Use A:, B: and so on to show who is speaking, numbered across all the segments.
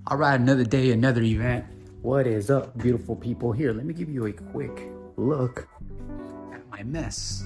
A: All right, another day, another event. What is up, beautiful people? Here, let me give you a quick look at my mess.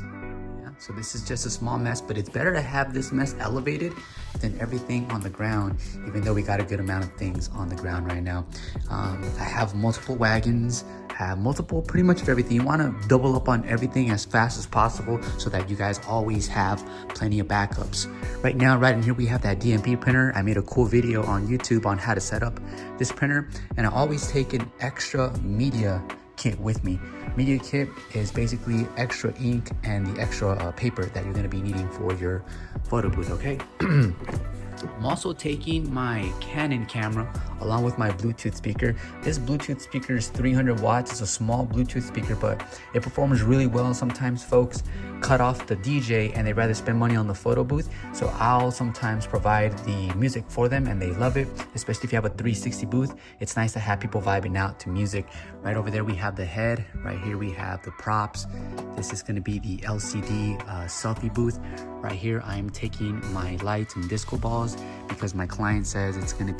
A: Yeah, so this is just a small mess, but it's better to have this mess elevated than everything on the ground, even though we got a good amount of things on the ground right now. I have multiple wagons, have multiple, pretty much of everything. You want to double up on everything as fast as possible so that you guys always have plenty of backups. Right now, right in here, we have that DMP printer. I made a cool video on YouTube on how to set up this printer, and I always take an extra media kit with me. Media kit is basically extra ink and the extra paper that you're going to be needing for your photo booth, okay? I'm also taking my Canon camera along with my Bluetooth speaker. This Bluetooth speaker is 300 watts. It's a small Bluetooth speaker, but it performs really well. Sometimes folks cut off the DJ and they'd rather spend money on the photo booth. So I'll sometimes provide the music for them and they love it, especially if you have a 360 booth. It's nice to have people vibing out to music. Right over there, we have the head. Right here, we have the props. This is gonna be the LCD selfie booth. Right here, I'm taking my lights and disco balls because my client says there's gonna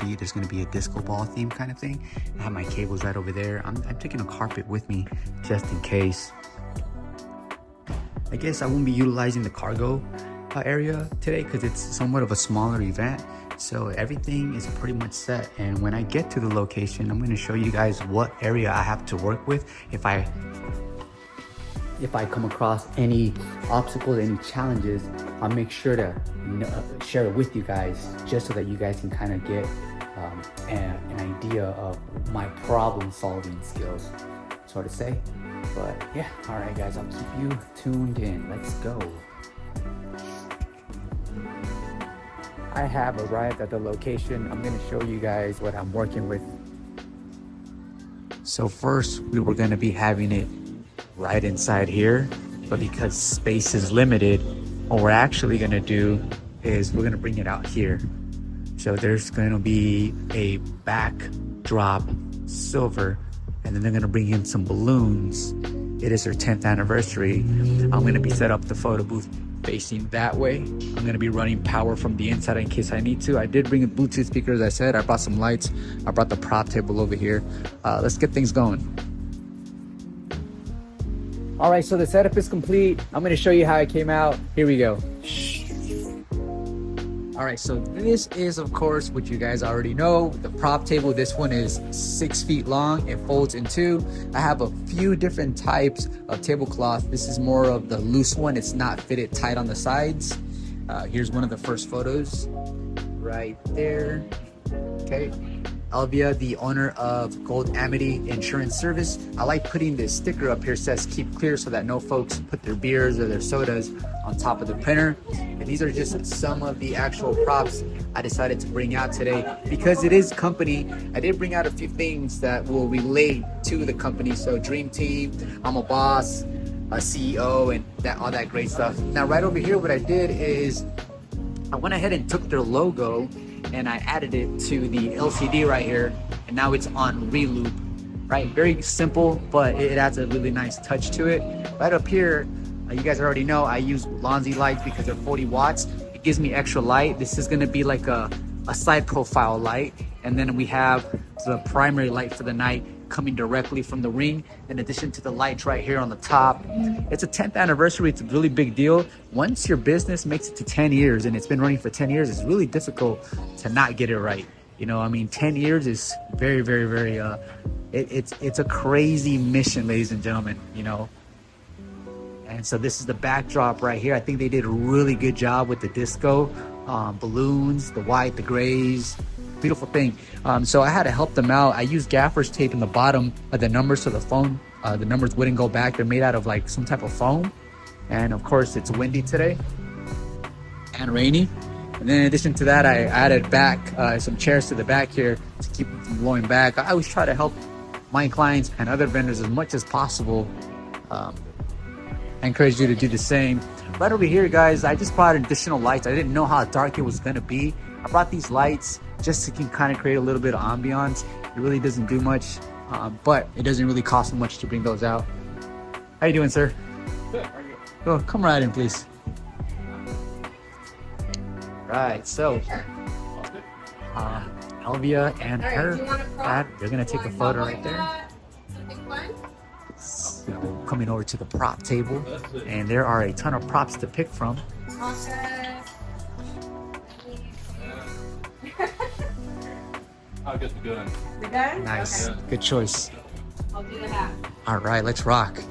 A: be a disco ball theme kind of thing. I have my cables right over there. I'm taking a carpet with me just in case. I guess I won't be utilizing the cargo area today because it's somewhat of a smaller event. So everything is pretty much set. And when I get to the location, I'm gonna show you guys what area I have to work with if I come across any obstacles, any challenges. I'll make sure to share it with you guys just so that you guys can kind of get an idea of my problem solving skills, so to say. But yeah, all right guys, I'll keep you tuned in. Let's go. I have arrived at the location. I'm gonna show you guys what I'm working with. So first, we were gonna be having it right inside here, but because space is limited, what we're actually gonna do is we're gonna bring it out here. So there's gonna be a backdrop silver, and then they're gonna bring in some balloons. It is their 10th anniversary. I'm gonna be set up the photo booth facing that way. I'm gonna be running power from the inside in case I need to. I did bring a Bluetooth speaker, as I said. I brought some lights. I brought the prop table over here. Let's get things going. All right, so the setup is complete. I'm gonna show you how it came out. Here we go. All right, so this is, of course, what you guys already know, the prop table. This one is 6 feet long. It folds in two. I have a few different types of tablecloth. This is more of the loose one. It's not fitted tight on the sides. Here's one of the first photos right there. Okay. Elvia, the owner of Gold Amity Insurance Service. I like putting this sticker up here, says keep clear, so that no folks put their beers or their sodas on top of the printer. And these are just some of the actual props I decided to bring out today. Because it is company, I did bring out a few things that will relate to the company. So Dream Team, I'm a boss, a CEO, and all that great stuff. Now right over here, what I did is I went ahead and took their logo and I added it to the LCD right here, and now it's on reloop, right? Very simple, but it adds a really nice touch to it. Right up here, you guys already know I use Lonzi lights because they're 40 watts. It gives me extra light. This is gonna be like a side profile light, and then we have the primary light for the night coming directly from the ring, in addition to the lights right here on the top. It's a 10th anniversary. It's a really big deal. Once your business makes it to 10 years and it's been running for 10 years, it's really difficult to not get it right. You know, I mean, 10 years is very, very, very, it's a crazy mission, ladies and gentlemen, you know. And so this is the backdrop right here. I think they did a really good job with the disco, balloons, the white, the grays. Beautiful thing. So I had to help them out. I used gaffer's tape in the bottom of the numbers so the numbers wouldn't go back. They're made out of like some type of foam. And of course it's windy today and rainy. And then in addition to that, I added back some chairs to the back here to keep them from blowing back. I always try to help my clients and other vendors as much as possible. I encourage you to do the same. Right over here, guys, I just brought additional lights. I didn't know how dark it was gonna be. I brought these lights just to kind of create a little bit of ambiance. It really doesn't do much, but it doesn't really cost much to bring those out. How you doing, sir?
B: Good. How are you?
A: Oh, come right in, please. Right, so Elvia and
B: All right,
A: her
B: do you want a prop?
A: dad, they're gonna take a photo right there.
B: Something fun?
A: So coming over to the prop table, and there are a ton of props to pick from.
B: Okay.
C: I'll get the gun.
B: The gun?
A: Nice,
B: Okay.
A: good choice.
B: I'll do the hat.
A: All right, let's rock.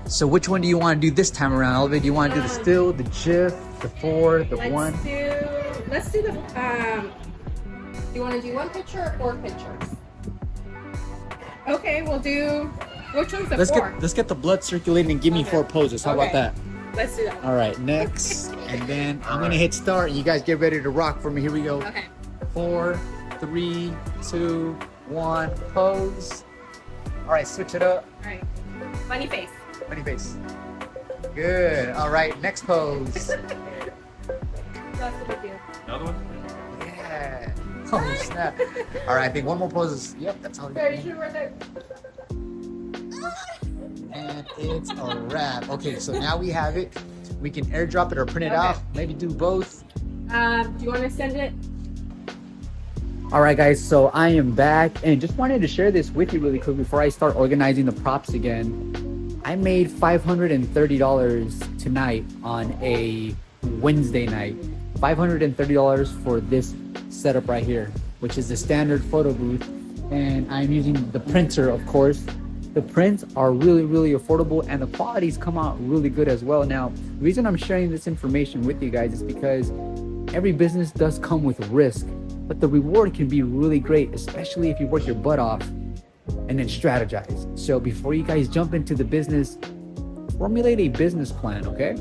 A: So which one do you want to do this time around, Elvia? Do you want to do the still, the GIF, the 4, the 1?
B: Let's do the, do you want to do 1 picture or 4 pictures? Okay, we'll do, which one's the 4?
A: Let's get the blood circulating and give me 4 poses. How about that?
B: Let's do that.
A: All right, next. And then I'm going to hit start and you guys get ready to rock for me. Here we go.
B: Okay.
A: 4, 3, 2, 1, pose. All right, switch it up.
B: All right. Funny face.
A: Funny face. Good. All right, next pose.
B: That's the big deal.
C: Another one?
A: Yeah. Oh, snap. All right, I think one more pose is, yep, that's all.
B: Very true right there.
A: And it's a wrap. Okay, so now we have it. We can airdrop it or print it
B: Okay.
A: out. Maybe do both.
B: Do you want to send it?
A: All right, guys, so I am back and just wanted to share this with you really quick before I start organizing the props again. I made $530 tonight on a Wednesday night. $530 for this setup right here, which is the standard photo booth. And I'm using the printer, of course. The prints are really, really affordable and the qualities come out really good as well. Now, the reason I'm sharing this information with you guys is because every business does come with risk, but the reward can be really great, especially if you work your butt off and then strategize. So before you guys jump into the business, formulate a business plan, okay?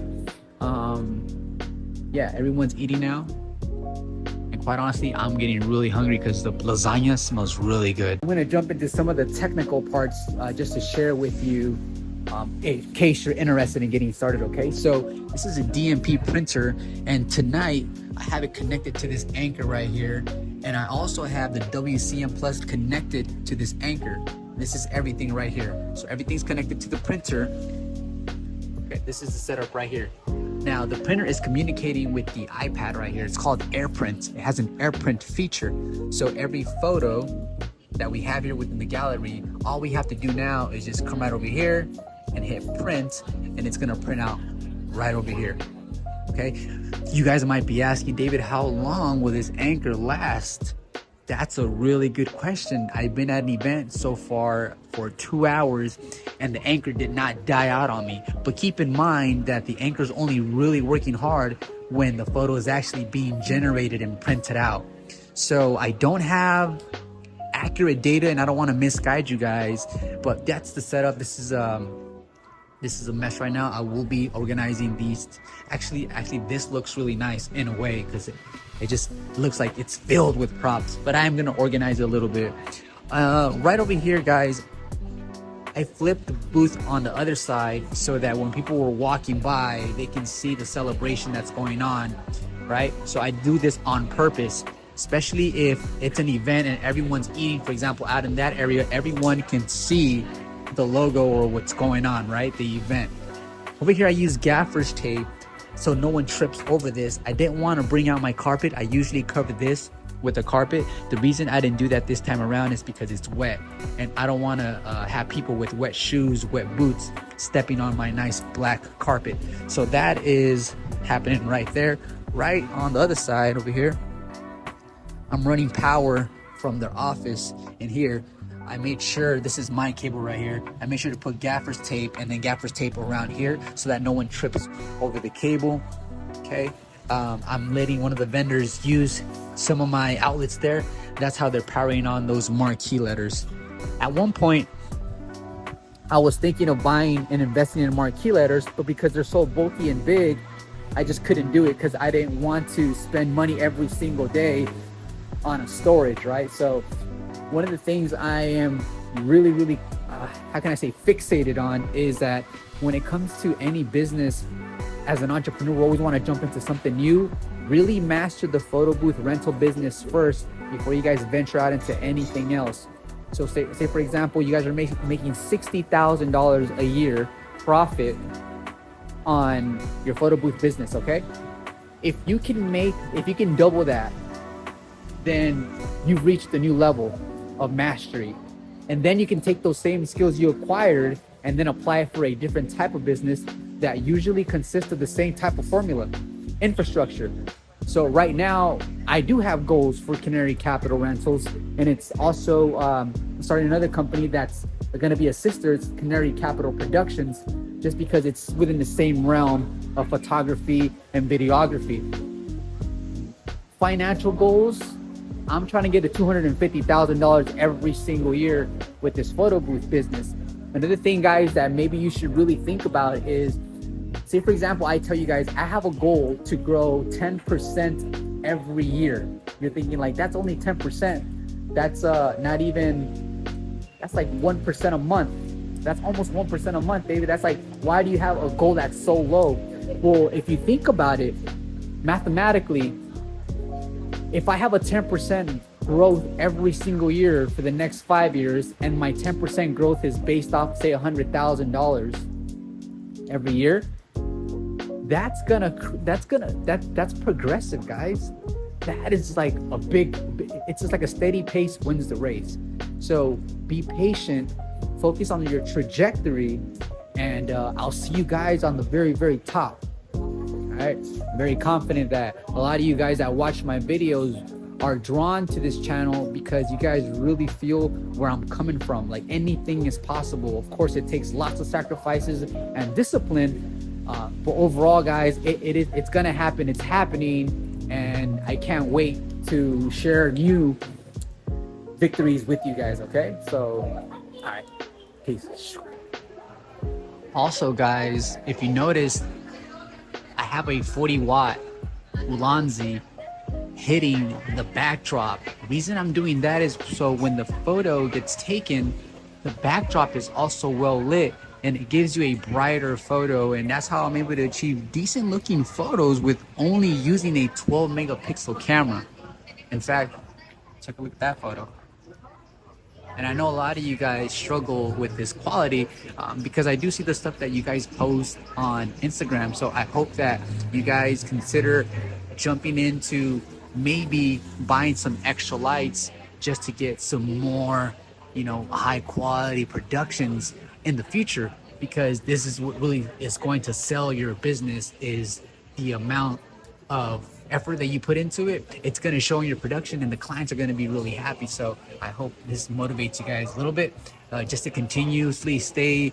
A: Yeah, everyone's eating now. And quite honestly, I'm getting really hungry because the lasagna smells really good. I'm gonna jump into some of the technical parts just to share with you in case you're interested in getting started, okay? So this is a DMP printer, and tonight I have it connected to this anchor right here, and I also have the WCM Plus connected to this anchor. This is everything right here. So everything's connected to the printer. Okay, this is the setup right here. Now the printer is communicating with the iPad right here. It's called AirPrint. It has an AirPrint feature. So every photo that we have here within the gallery, all we have to do now is just come right over here and hit print, and it's gonna print out right over here. Okay, you guys might be asking, David, how long will this anchor last? That's a really good question. I've been at an event so far for 2 hours and the anchor did not die out on me. But keep in mind that the anchor is only really working hard when the photo is actually being generated and printed out. So I don't have accurate data and I don't want to misguide you guys, but that's the setup. This is a mess right now. I will be organizing these. Actually, this looks really nice in a way because it just looks like it's filled with props, but I'm gonna organize it a little bit. Right over here, guys, I flipped the booth on the other side so that when people were walking by, they can see the celebration that's going on, right? So I do this on purpose, especially if it's an event and everyone's eating, for example, out in that area, everyone can see the logo or what's going on, right? The event. Over here, I use gaffer's tape so no one trips over this. I didn't want to bring out my carpet. I usually cover this with a carpet. The reason I didn't do that this time around is because it's wet and I don't want to have people with wet shoes, wet boots stepping on my nice black carpet. So that is happening right there. Right on the other side over here, I'm running power from their office in here. I made sure, this is my cable right here, I made sure to put gaffer's tape and then gaffer's tape around here so that no one trips over the cable, okay? I'm letting one of the vendors use some of my outlets there. That's how they're powering on those marquee letters. At one point, I was thinking of buying and investing in marquee letters, but because they're so bulky and big, I just couldn't do it because I didn't want to spend money every single day on a storage, right? So one of the things I am really, how can I say, fixated on is that when it comes to any business, as an entrepreneur, we always want to jump into something new. Really master the photo booth rental business first before you guys venture out into anything else. So say for example, you guys are making $60,000 a year profit on your photo booth business, okay? If you can double that then you've reached a new level of mastery. And then you can take those same skills you acquired and then apply it for a different type of business that usually consists of the same type of formula, infrastructure. So right now, I do have goals for Canary Capital Rentals, and it's also starting another company that's going to be a sister. It's Canary Capital Productions, just because it's within the same realm of photography and videography. Financial goals, I'm trying to get to $250,000 every single year with this photo booth business. Another thing, guys, that maybe you should really think about is, say for example, I tell you guys, I have a goal to grow 10% every year. You're thinking like, that's only 10%. That's not even, that's like 1% a month. That's almost 1% a month, baby. That's like, why do you have a goal that's so low? Well, if you think about it, mathematically, if I have a 10% growth every single year for the next 5 years, and my 10% growth is based off, say, $100,000 every year, that's progressive, guys. That is like a big, it's just like a steady pace wins the race. So be patient, focus on your trajectory, and I'll see you guys on the very, very top. All right, I'm very confident that a lot of you guys that watch my videos are drawn to this channel because you guys really feel where I'm coming from. Like, anything is possible. Of course, it takes lots of sacrifices and discipline, but overall, guys, it's gonna happen. It's happening, and I can't wait to share new victories with you guys. Okay, so all right, peace. Also, guys, if you notice, I have a 40-watt Ulanzi hitting the backdrop. The reason I'm doing that is so when the photo gets taken, the backdrop is also well lit and it gives you a brighter photo, and that's how I'm able to achieve decent looking photos with only using a 12 megapixel camera. In fact, take a look at that photo. And I know a lot of you guys struggle with this quality because I do see the stuff that you guys post on Instagram. So I hope that you guys consider jumping into maybe buying some extra lights just to get some more, high quality productions in the future, because this is what really is going to sell your business, is the amount of effort that you put into it. It's going to show in your production, and the clients are going to be really happy. So I hope this motivates you guys a little bit, just to continuously stay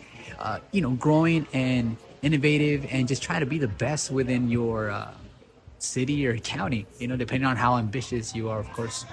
A: growing and innovative, and just try to be the best within your city or county, depending on how ambitious you are, of course.